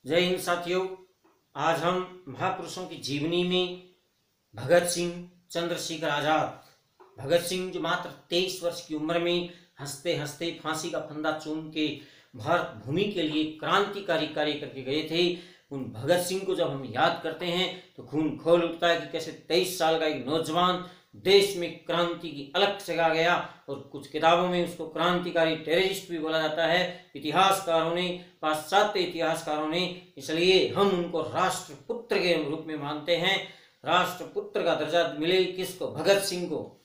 जय हिंद साथियों। आज हम महापुरुषों की जीवनी में भगत सिंह, चंद्रशेखर आजाद, भगत सिंह जो मात्र 23 वर्ष की उम्र में हंसते हंसते फांसी का फंदा चूम के भारत भूमि के लिए क्रांतिकारी कार्य करके गए थे, उन भगत सिंह को जब हम याद करते हैं तो खून खोल उठता है कि कैसे 23 साल का एक नौजवान देश में क्रांति की अलख जगा गया। और कुछ किताबों में उसको क्रांतिकारी टेररिस्ट भी बोला जाता है, इतिहासकारों ने, पाश्चात्य इतिहासकारों ने। इसलिए हम उनको राष्ट्रपुत्र के रूप में मानते हैं। राष्ट्रपुत्र का दर्जा मिले किसको? भगत सिंह को।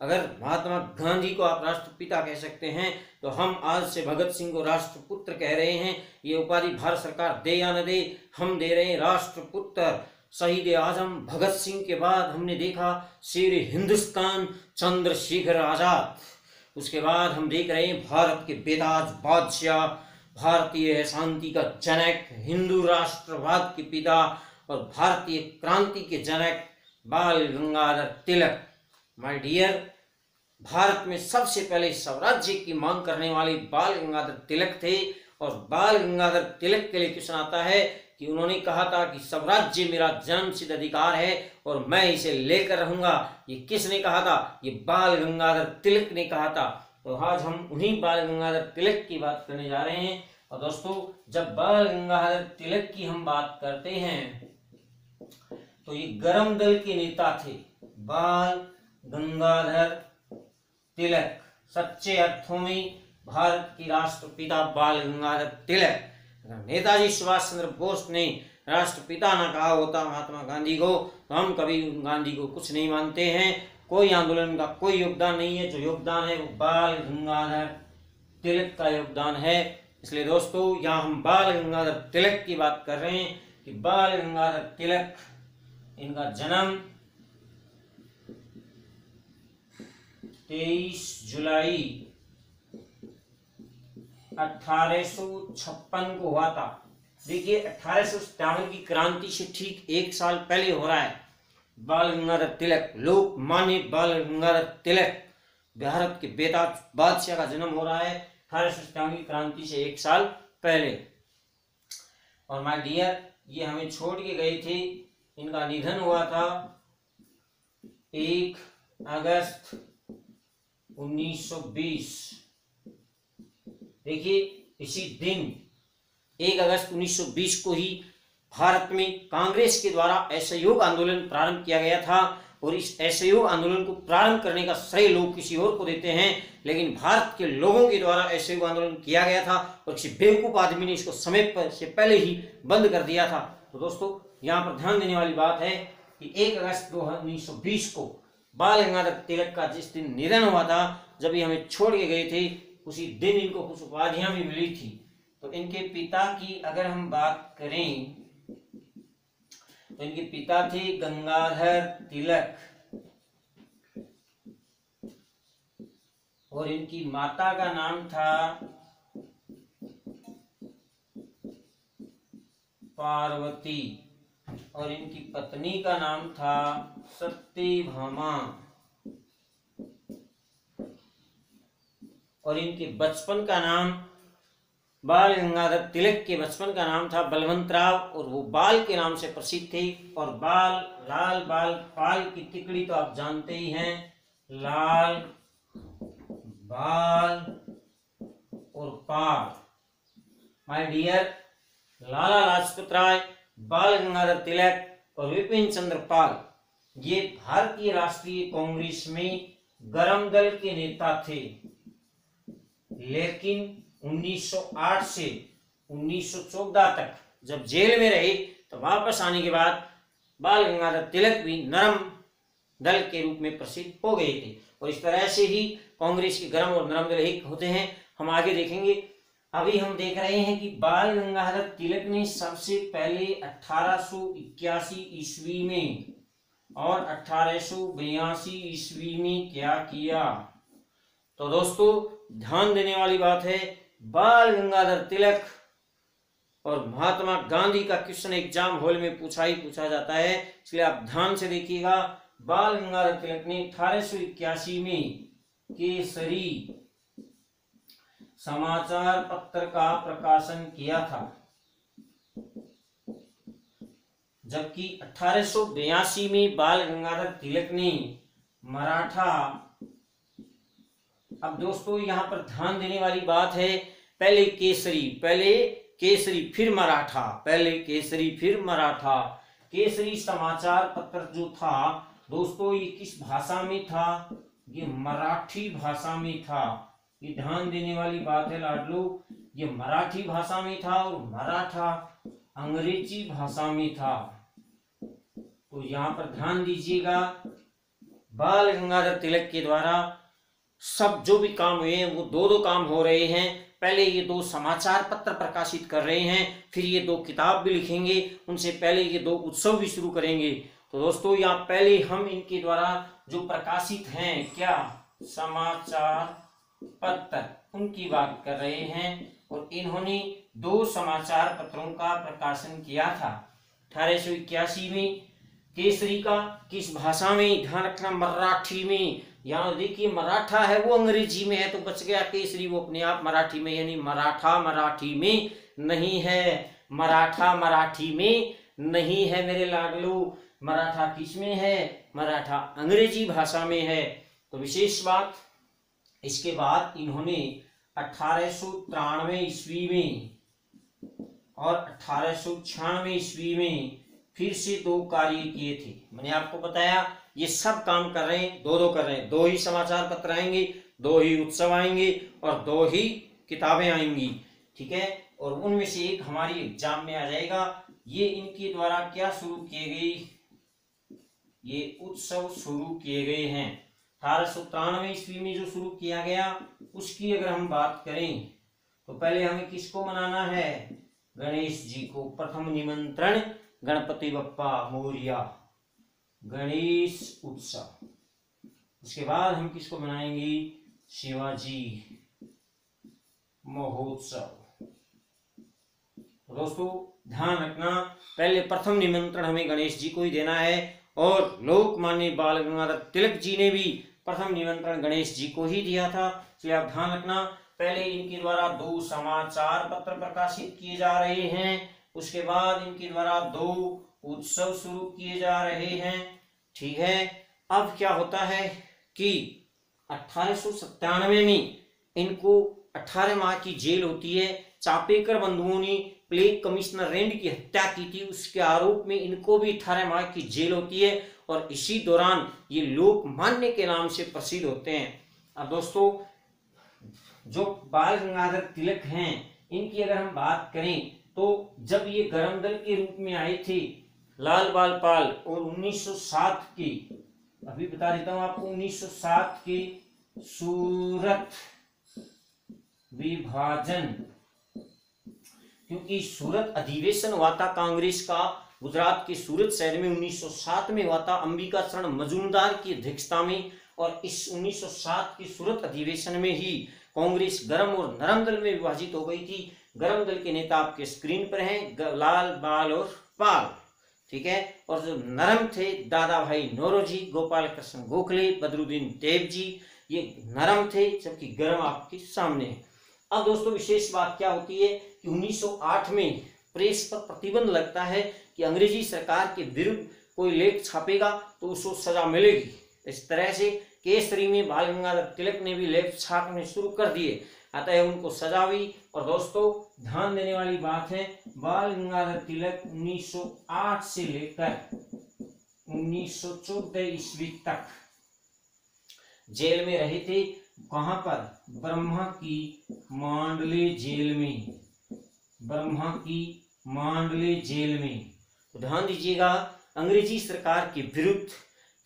अगर महात्मा गांधी को आप राष्ट्रपिता कह सकते हैं तो हम आज से भगत सिंह को राष्ट्रपुत्र कह रहे हैं। ये उपाधि भारत सरकार दे या न दे, हम दे रहे हैं राष्ट्रपुत्र। शहीद आजम भगत सिंह के बाद हमने देखा शेर हिंदुस्तान चंद्रशेखर आजाद। उसके बाद हम देख रहे हैं भारत के बेताज बादशाह, भारतीय शांति का जनक, हिंदू राष्ट्रवाद के पिता और भारतीय क्रांति के जनक बाल गंगाधर तिलक। माय डियर, भारत में सबसे पहले स्वराज्य की मांग करने वाले बाल गंगाधर तिलक थे। और बाल गंगाधर तिलक के लिए क्वेश्चन आता है कि उन्होंने कहा था कि स्वराज्य मेरा जन्मसिद्ध अधिकार है और मैं इसे लेकर रहूंगा। ये किसने कहा था? ये बाल गंगाधर तिलक ने कहा था। तो आज हम उन्हीं बाल गंगाधर तिलक की बात करने जा रहे हैं। और दोस्तों, जब बाल गंगाधर तिलक की हम बात करते हैं तो ये गरम दल के नेता थे। बाल गंगाधर तिलक, सच्चे अर्थों में भारत की राष्ट्रपिता बाल गंगाधर तिलक। नेताजी सुभाष चंद्र बोस ने राष्ट्रपिता ना कहा होता महात्मा गांधी को तो हम कभी गांधी को कुछ नहीं मानते हैं। कोई आंदोलन का कोई योगदान नहीं है, जो योगदान है वो बाल गंगाधर तिलक का योगदान है। इसलिए दोस्तों, यहाँ हम बाल गंगाधर तिलक की बात कर रहे हैं कि बाल गंगाधर तिलक, इनका जन्म 23 जुलाई 1856 को हुआ था। देखिए, 1857 की क्रांति से ठीक एक साल पहले हो रहा है बाल गंगाधर तिलक, लोकमान्य बाल गंगाधर तिलक, भारत के बेताज बादशाह का जन्म हो रहा है 1857 की क्रांति से एक साल पहले। और माय डियर, ये हमें छोड़ के गए थे। इनका निधन हुआ था 1 अगस्त 1920। देखिए, इसी दिन 1 अगस्त 1920 को ही भारत में कांग्रेस के द्वारा असहयोग आंदोलन प्रारंभ किया गया था। और इस असहयोग आंदोलन को प्रारंभ करने का श्रेय लोग किसी और को देते हैं, लेकिन भारत के लोगों के द्वारा असहयोग आंदोलन किया गया था और किसी बेवकूफ आदमी ने इसको समय पर से पहले ही बंद कर दिया था। तो दोस्तों, यहाँ पर ध्यान देने वाली बात है कि 1 अगस्त 1920 को बाल गंगाधर तिलक का जिस दिन निधन हुआ था, जब ये हमें छोड़ के गए थे, उसी दिन इनको कुछ उपाधियां भी मिली थी। तो इनके पिता की अगर हम बात करें तो इनके पिता थे गंगाधर तिलक और इनकी माता का नाम था पार्वती और इनकी पत्नी का नाम था सत्यभामा। और इनके बचपन का नाम, बाल गंगाधर तिलक के बचपन का नाम था बलवंतराव और वो बाल के नाम से प्रसिद्ध थे। और बाल, लाल बाल, पाल की तिकड़ी तो आप जानते ही हैं, लाल बाल और पाल। माय डियर, लाला लाजपत राय, बाल गंगाधर तिलक और विपिन चंद्र पाल, ये भारतीय राष्ट्रीय कांग्रेस में गरम दल के नेता थे। लेकिन 1908 से 1914 तक जब जेल में रहे तो वापस आने के बाद बाल गंगाधर तिलक भी नरम दल के रूप में प्रसिद्ध हो गए थे। और इस तरह से ही कांग्रेस के गरम और नरम दल एक होते हैं, हम आगे देखेंगे। अभी हम देख रहे हैं कि बाल गंगाधर तिलक ने सबसे पहले 1881 ईस्वी में और 1882 ईस्वी में क्या किया। तो दोस्तों, ध्यान देने वाली बात है, बाल गंगाधर तिलक और महात्मा गांधी का क्वेश्चन एग्जाम हॉल में पूछा ही पूछा जाता है, इसलिए आप ध्यान से देखिएगा। बाल गंगाधर तिलक ने 1881 में केसरी समाचार पत्र का प्रकाशन किया था। जबकि 1882 में बाल गंगाधर तिलक ने मराठा, अब दोस्तों यहाँ पर ध्यान देने वाली बात है, पहले केसरी फिर मराठा, पहले केसरी फिर मराठा। केसरी समाचार पत्र जो था दोस्तों ये किस भाषा में था? ये मराठी भाषा में था। ये ध्यान देने वाली बात है लाडलो, ये मराठी भाषा में था और मराठा अंग्रेजी भाषा में था। तो यहाँ पर ध्यान दीजिएगा, बाल गंगाधर तिलक के द्वारा सब जो भी काम हुए हैं वो दो काम हो रहे हैं। पहले ये 2 समाचार पत्र प्रकाशित कर रहे हैं, फिर ये 2 किताब भी लिखेंगे, उनसे पहले ये 2 उत्सव भी शुरू करेंगे। तो दोस्तों यहाँ पहले हम इनके द्वारा जो प्रकाशित हैं क्या समाचार पत्र, उनकी बात कर रहे हैं। और इन्होंने 2 समाचार पत्रों का प्रकाशन किया था 1881 में। केसरी का किस भाषा में? ध्यान रखना, मराठी में। यहाँ देखिए मराठा है वो अंग्रेजी में है तो बच गया, केसरी वो अपने आप मराठी में, यानी मराठा मराठी में नहीं है, मराठा मराठी में नहीं है मेरे लाडलू। मराठा किस में है? मराठा अंग्रेजी भाषा में है। तो विशेष बात, इसके बाद इन्होंने 1893 ईस्वी में और 1896 ईस्वी में फिर से 2 कार्य किए थे। मैंने आपको बताया ये सब काम कर रहे हैं, 2 कर रहे हैं, 2 ही समाचार पत्र आएंगे, 2 ही उत्सव आएंगे और 2 ही किताबें आएंगी, ठीक है। और उनमें से एक हमारी एग्जाम में आ जाएगा। ये इनके द्वारा क्या शुरू किए गए? ये उत्सव शुरू किए गए हैं 1893 ईस्वी में जो शुरू किया गया, उसकी अगर हम बात करें तो पहले हमें किसको मनाना है? गणेश जी को। प्रथम निमंत्रण गणपति बप्पा मोरिया, गणेश उत्सव। उसके बाद हम किसको मनाएंगे? शिवाजी महोत्सव। दोस्तों ध्यान रखना, पहले प्रथम निमंत्रण हमें गणेश जी को ही देना है और लोकमान्य बाल गंगाधर तिलक जी ने भी प्रथम निमंत्रण गणेश जी को ही दिया था। इसलिए आप ध्यान रखना, पहले इनके द्वारा 2 समाचार पत्र प्रकाशित किए जा रहे हैं, उसके बाद इनके द्वारा 2 उत्सव शुरू किए जा रहे हैं, ठीक है। अब क्या होता है कि 1897 में इनको 18 माह की जेल होती है। चापेकर बंधुओं ने प्लेग कमिश्नर रेंड की हत्या की थी, उसके आरोप में इनको भी 18 माह की जेल होती है और इसी दौरान ये लोकमान्य के नाम से प्रसिद्ध होते हैं। अब दोस्तों जो बाल गंगाधर तिलक हैं इनकी अगर हम बात करें तो जब ये गरम दल के रूप में आए थे लाल बाल पाल, और 1907 की, अभी बता देता हूं आपको, 1907 के सूरत विभाजन, क्योंकि सूरत अधिवेशन हुआ था कांग्रेस का गुजरात के सूरत शहर में 1907 में हुआ था अंबिका शरण मजूमदार की अध्यक्षता में। और इस 1907 के सूरत अधिवेशन में ही कांग्रेस गरम और नरम दल में विभाजित हो गई थी। गरम दल के नेता आपके स्क्रीन पर हैं, लाल बाल और पाल, ठीक है। और जो नरम थे दादा भाई नौरोजी, गोपाल कृष्ण गोखले, बदरुद्दीन देव जी, ये नरम थे, जबकि गरम आपके सामने है। अब दोस्तों विशेष बात क्या होती है कि 1908 में प्रेस पर प्रतिबंध लगता है कि अंग्रेजी सरकार के विरुद्ध कोई लेख छापेगा तो उसको सजा मिलेगी। इस तरह से केसरी में बाल गंगाधर तिलक ने भी लेख छापने शुरू कर दिए, अतः उनको सजा हुई। और दोस्तों ध्यान देने वाली बात है, बाल गंगाधर तिलक 1908 से लेकर 1914 ईस्वी तक जेल में रहे थे। कहां पर? ब्रह्मा की मांडले जेल में, ब्रह्मा की मांडले जेल में। तो ध्यान दीजिएगा, अंग्रेजी सरकार के विरुद्ध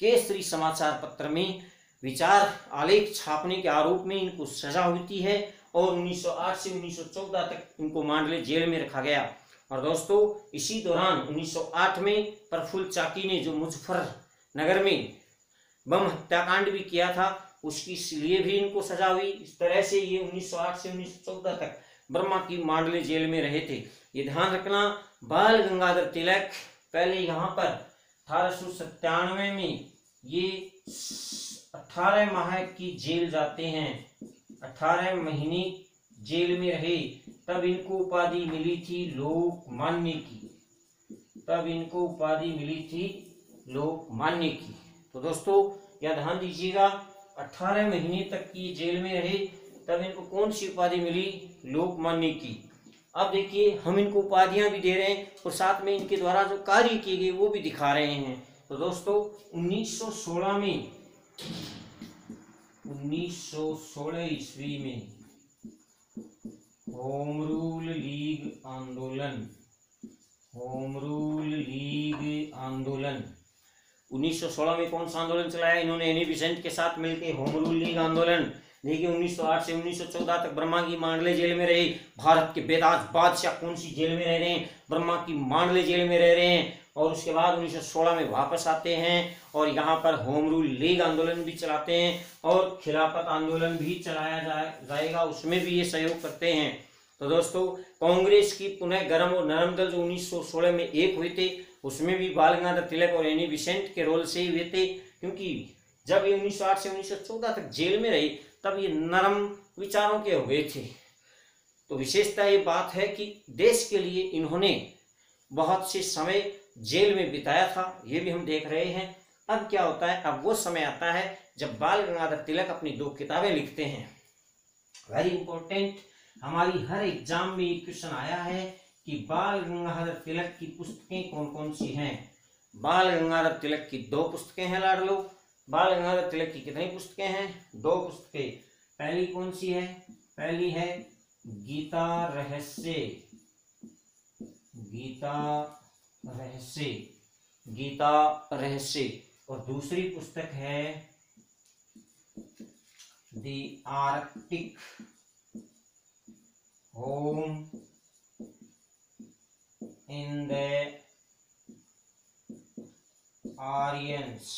केसरी समाचार पत्र में विचार आलेख छापने के आरोप में इनको सजा होती है और 1908 से 1914 तक इनको मांडले जेल में रखा गया। और दोस्तों इसी दौरान 1908 में प्रफुल्ल चाकी ने जो मुजफ्फरनगर में बम हत्याकांड भी किया था उसकी लिए भी इनको सजा हुई। इस तरह से ये 1908 से 1914 तक ब्रह्मा की मांडले जेल में रहे थे। ये ध्यान रखना, बाल गंगाधर तिलक पहले यहाँ पर 1897 में ये 18 माह की जेल जाते हैं, 18 महीने जेल में रहे, तब इनको उपाधि मिली थी लोकमान्य की। तब इनको उपाधि मिली थी लोकमान्य की। तो दोस्तों यह ध्यान दीजिएगा, 18 महीने तक की जेल में रहे, तब इनको कौन सी उपाधि मिली? लोकमान्य की। अब देखिए हम इनको उपाधियां भी दे रहे हैं और साथ में इनके द्वारा जो कार्य किए गए वो भी दिखा रहे हैं। तो दोस्तों 1916 में 1916 ईस्वी में होम रूल लीग आंदोलन, होम रूल लीग आंदोलन 1916 में कौन सा आंदोलन चलाया इन्होंने? एनी बेसेंट के साथ मिलकर होम रूल लीग आंदोलन। देखिए 1908 से 1914 तक ब्रह्मा की मांडले जेल में रहे। भारत के बेताज बादशाह कौन सी जेल में रह रहे हैं? ब्रह्मा की मांडले जेल में रह रहे हैं। और उसके बाद 1916 में वापस आते हैं और यहाँ पर होम रूल लीग आंदोलन भी चलाते हैं और खिलाफत आंदोलन भी चलाया जाएगा, उसमें भी ये सहयोग करते हैं। तो दोस्तों कांग्रेस की पुनः गर्म और नरम दल जो 1916 में एक हुए थे, उसमें भी बाल गंगाधर तिलक और एनी बेसेंट के रोल से ही हुए थे, क्योंकि जब ये 1908 से 1914 तक जेल में रहे तब ये नरम विचारों के हुए थे। तो विशेषता ये बात है कि देश के लिए इन्होंने बहुत से समय जेल में बिताया था, ये भी हम देख रहे हैं। अब क्या होता है, अब वो समय आता है जब बाल गंगाधर तिलक अपनी 2 किताबें लिखते हैं। वेरी इंपॉर्टेंट, हमारी हर एग्जाम में ये क्वेश्चन आया है कि बाल गंगाधर तिलक की पुस्तकें कौन कौन सी हैं। बाल गंगाधर तिलक की 2 पुस्तकें हैं लाडलो। बाल गंगाधर तिलक की कितनी पुस्तकें हैं? 2 पुस्तकें। पहली कौन सी है? पहली है गीता रहस्य, गीता रहस्य, गीता रहस्य। और दूसरी पुस्तक है the Arctic home in the Aryans.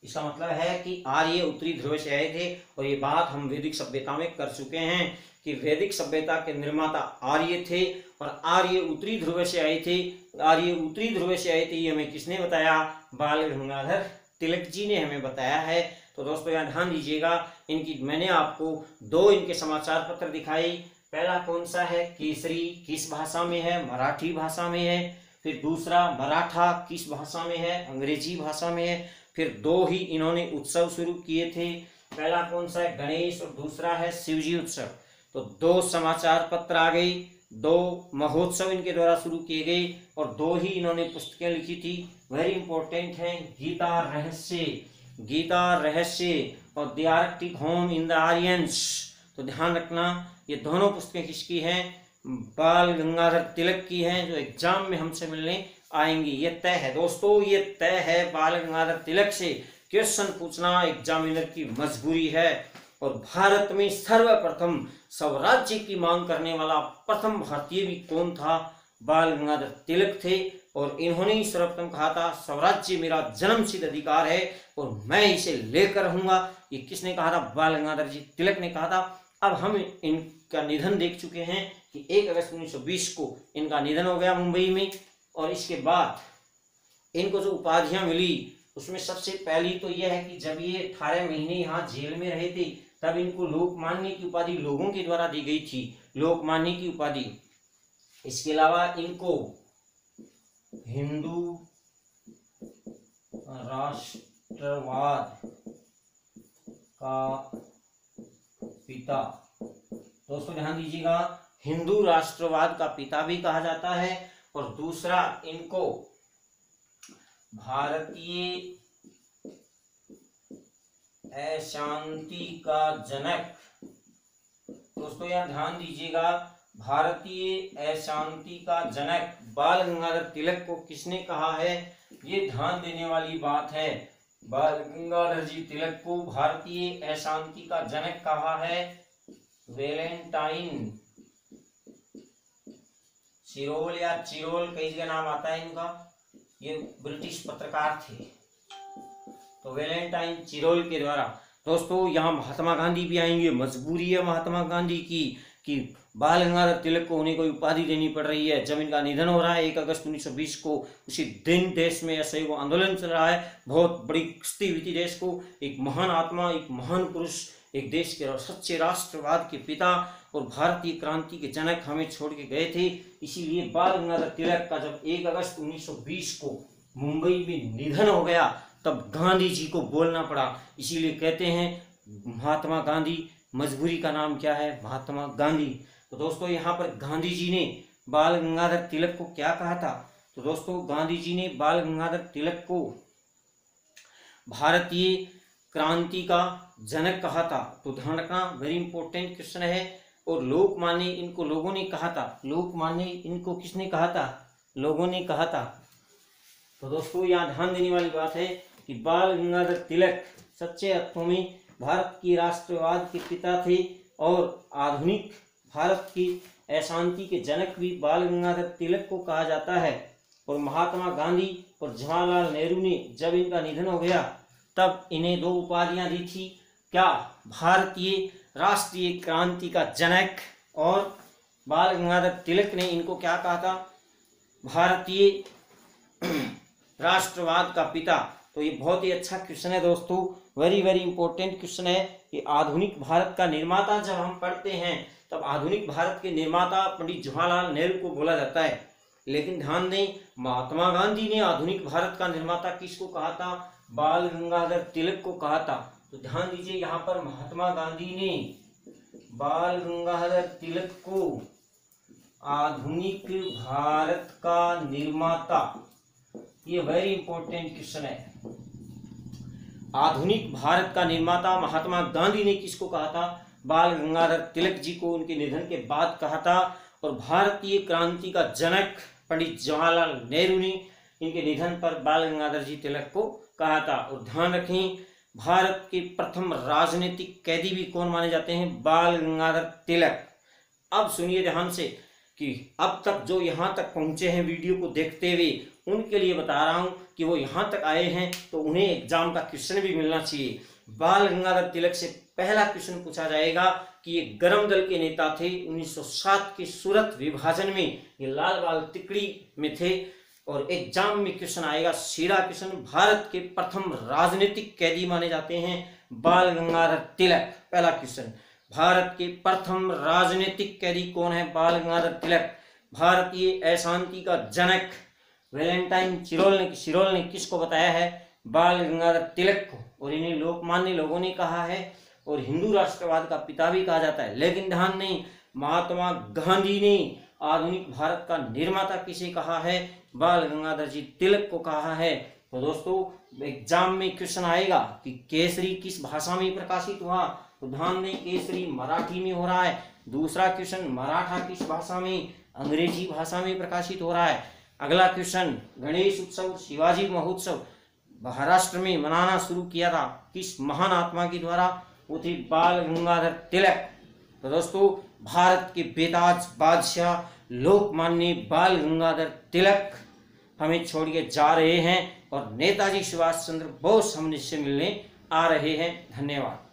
इसका मतलब है कि आर्य उत्तरी ध्रुव से आए थे, और ये बात हम वैदिक सभ्यता में कर चुके हैं कि वैदिक सभ्यता के निर्माता आर्य थे और आर्य उत्तरी ध्रुव से आए थे। आर्य उत्तरी ध्रुव से आए थे, ये हमें किसने बताया? बाल गंगाधर तिलक जी ने हमें बताया है। तो दोस्तों यहाँ ध्यान दीजिएगा, इनकी मैंने आपको 2 इनके समाचार पत्र दिखाई। पहला कौन सा है? केसरी, किस भाषा में है? मराठी भाषा में है। फिर दूसरा मराठा, किस भाषा में है? अंग्रेजी भाषा में है। फिर 2 ही इन्होंने उत्सव शुरू किए थे। पहला कौन सा है? गणेश, और दूसरा है शिवजी उत्सव। तो 2 समाचार पत्र आ गई, 2 महोत्सव इनके द्वारा शुरू किए गए और 2 ही इन्होंने पुस्तकें लिखी थी। वेरी इंपॉर्टेंट है गीता रहस्य, गीता रहस्य और the Arctic home in the Aryans. तो ध्यान रखना, ये दोनों पुस्तकें किसकी हैं? बाल गंगाधर तिलक की हैं, जो एग्जाम में हमसे मिलने आएंगी। ये तय है दोस्तों, ये तय है, बाल गंगाधर तिलक से क्वेश्चन पूछना एग्जामिनर की मजबूरी है। और भारत में सर्वप्रथम स्वराज्य की मांग करने वाला प्रथम भारतीय भी कौन था? बाल गंगाधर तिलक थे। और इन्होंने ही सर्वप्रथम कहा था स्वराज्य मेरा जन्मसिद्ध अधिकार है और मैं इसे लेकर रहूंगा। ये किसने कहा था? बाल गंगाधर जी तिलक ने कहा था। अब हम इनका निधन देख चुके हैं कि 1 अगस्त 1920 को इनका निधन हो गया मुंबई में। और इसके बाद इनको जो उपाधियां मिली उसमें सबसे पहली तो यह है कि जब ये 18 महीने यहाँ जेल में रहे थे तब इनको लोकमान्य की उपाधि लोगों के द्वारा दी गई थी, लोकमान्य की उपाधि। इसके अलावा इनको हिंदू राष्ट्रवाद का पिता, दोस्तों ध्यान दीजिएगा, हिंदू राष्ट्रवाद का पिता भी कहा जाता है। और दूसरा इनको भारतीय अशांति का जनक, दोस्तों यह ध्यान दीजिएगा, भारतीय अशांति का जनक बाल गंगाधर तिलक को किसने कहा है? ये ध्यान देने वाली बात है। बाल गंगाधर जी तिलक को भारतीय अशांति का जनक कहा है वैलेंटाइन चिरोल या चिरोल, कई जगह नाम आता है इनका। ये ब्रिटिश पत्रकार थे, तो वैलेंटाइन चिरोल के द्वारा। दोस्तों यहाँ महात्मा गांधी भी आएंगे। मजबूरी है महात्मा गांधी की कि बाल गंगाधर तिलक को उन्हें कोई उपाधि देनी पड़ रही है। जब इनका निधन हो रहा है 1 अगस्त 1920 को, उसी दिन देश में असहयोग आंदोलन चल रहा है। बहुत बड़ी क्षति हुई थी देश को। एक महान आत्मा, एक महान पुरुष, एक देश के सच्चे राष्ट्रवाद के पिता और भारतीय क्रांति के जनक हमें छोड़ के गए थे। इसीलिए बाल गंगाधर तिलक का जब 1 अगस्त 1920 को मुंबई में निधन हो गया तब गांधी जी को बोलना पड़ा। इसीलिए कहते हैं महात्मा गांधी, मजबूरी का नाम क्या है, महात्मा गांधी। तो दोस्तों यहाँ पर गांधी जी ने बाल गंगाधर तिलक को क्या कहा था? तो दोस्तों गांधी जी ने बाल गंगाधर तिलक को भारतीय क्रांति का जनक कहा था। तो ध्यान रखना, वेरी इंपॉर्टेंट क्वेश्चन है। और लोकमान्य इनको लोगों ने कहा था। लोकमान्य इनको किसने कहा था? लोगों ने कहा था। तो दोस्तों यहाँ ध्यान देने वाली बात है कि बाल गंगाधर तिलक सच्चे अर्थों में भारत की राष्ट्रवाद के पिता थे और आधुनिक भारत की अशांति के जनक भी बाल गंगाधर तिलक को कहा जाता है। और महात्मा गांधी और जवाहरलाल नेहरू ने जब इनका निधन हो गया तब इन्हें 2 उपाधियां दी थी। क्या? भारतीय राष्ट्रीय क्रांति का जनक, और बाल गंगाधर तिलक ने इनको क्या कहा था? भारतीय राष्ट्रवाद का पिता। तो ये बहुत ही अच्छा क्वेश्चन है दोस्तों, वेरी वेरी इंपॉर्टेंट क्वेश्चन है। कि आधुनिक भारत का निर्माता जब हम पढ़ते हैं तब आधुनिक भारत के निर्माता पंडित जवाहरलाल नेहरू को बोला जाता है। लेकिन ध्यान दें, महात्मा गांधी ने आधुनिक भारत का निर्माता किसको कहा था? बाल गंगाधर तिलक को कहा था। तो ध्यान दीजिए यहाँ पर महात्मा गांधी ने बाल गंगाधर तिलक को आधुनिक भारत का निर्माता, ये वेरी इंपॉर्टेंट क्वेश्चन है। आधुनिक भारत का निर्माता महात्मा गांधी ने किसको कहा था? बाल गंगाधर तिलक जी को उनके निधन के बाद कहा था। और भारतीय क्रांति का जनक पंडित जवाहरलाल नेहरू ने इनके निधन पर बाल गंगाधर जी तिलक को कहा था। और ध्यान रखें, भारत के प्रथम राजनीतिक कैदी भी कौन माने जाते हैं? बाल गंगाधर तिलक। अब सुनिए ध्यान से कि अब तक जो यहाँ तक पहुँचे हैं वीडियो को देखते हुए, उनके लिए बता रहा हूँ कि वो यहाँ तक आए हैं तो उन्हें एग्जाम का क्वेश्चन भी मिलना चाहिए। बाल गंगाधर तिलक से पहला क्वेश्चन पूछा जाएगा कि ये गरम दल के नेता थे। 1907 के सूरत विभाजन में ये लाल बाल तिकड़ी में थे। और एग्जाम में क्वेश्चन आएगा सीधा क्वेश्चन, भारत के प्रथम राजनीतिक कैदी माने जाते हैं बाल गंगाधर तिलक। पहला क्वेश्चन, भारत के प्रथम राजनीतिक कैदी कौन है? बाल गंगाधर तिलक। भारतीय अशांति का जनक वैलेंटाइन चिरोल ने किसको बताया है? बाल गंगाधर तिलक को। और इन्हें लोकमान्य लोगों ने कहा है और हिंदू राष्ट्रवाद का पिता भी कहा जाता है। लेकिन ध्यान नहीं, महात्मा गांधी ने आधुनिक भारत का निर्माता किसे कहा है? बाल गंगाधर जी तिलक को कहा है। तो दोस्तों एग्जाम में क्वेश्चन आएगा कि केसरी किस भाषा में प्रकाशित हुआ? तो ध्यान दें, केसरी मराठी में हो रहा है। दूसरा क्वेश्चन, मराठा किस भाषा में? अंग्रेजी भाषा में प्रकाशित हो रहा है। अगला क्वेश्चन, गणेश उत्सव शिवाजी महोत्सव महाराष्ट्र में मनाना शुरू किया था किस महान आत्मा के द्वारा? वो थे बाल गंगाधर तिलक। तो दोस्तों भारत के बेताज बादशाह लोकमान्य बाल गंगाधर तिलक हमें छोड़ के जा रहे हैं और नेताजी सुभाष चंद्र बोस हमसे मिलने आ रहे हैं। धन्यवाद।